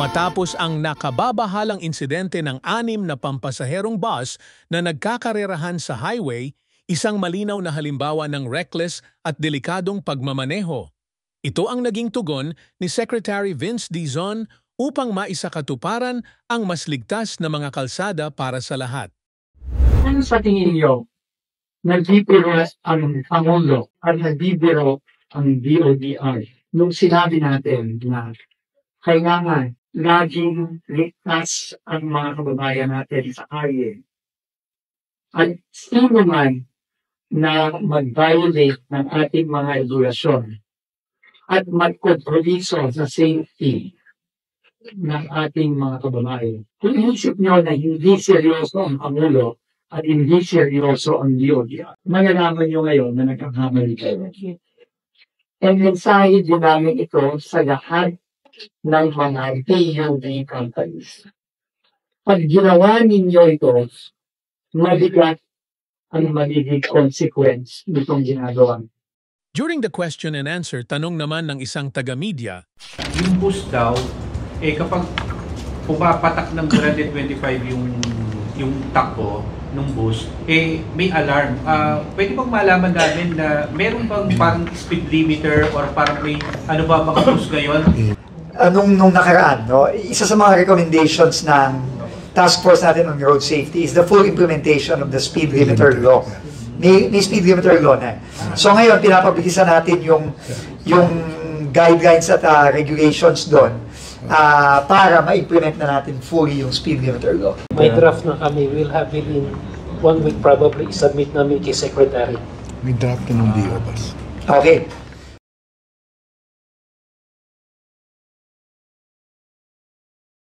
Matapos ang nakababahalang insidente ng 6 na pampasaherong bus na nagkakarerahan sa highway, isang malinaw na halimbawa ng reckless at delikadong pagmamaneho. Ito ang naging tugon ni Secretary Vince Dizon upang maisakatuparan ang mas ligtas na mga kalsada para sa lahat. Ano sa tingin niyo, nagbibiro ang Pangulo at nagbibiro ang DOTR nung sinabi natin na kailangan laging ligtas ang mga kababayan natin sa kalye. At sino man na mag-violate ng ating mga regulasyon at magkompromiso sa safety ng ating mga kababayan. Kung inisip nyo na hindi seryoso ang Pangulo at hindi seryoso ang DOTR, malalaman nyo ngayon na nagkakamali kayo. Ang mensahe din namin ito sa lahat ng mga PUV companies. Pag ginawa ninyo ito, mabigat ang magiging consequence nitong ginagawa. During the question and answer, tanong naman ng isang taga-media, yung bus daw, kapag pumapatak ng 125 yung takbo ng bus, may alarm. Pwede bang malaman namin na meron bang parang speed limiter or parang may ano ba bang bus ngayon? Nung nakaraan, no, isa sa mga recommendations ng task force natin on road safety is the full implementation of the speed limiter law. May speed limiter law na. So ngayon, pinapabilisan natin yung guidelines at regulations doon para ma-implement na natin fully yung speed limiter law. May draft na kami, we'll have it in 1 week probably, submit namin kay Secretary. May draft ka ng DOBAS. Okay.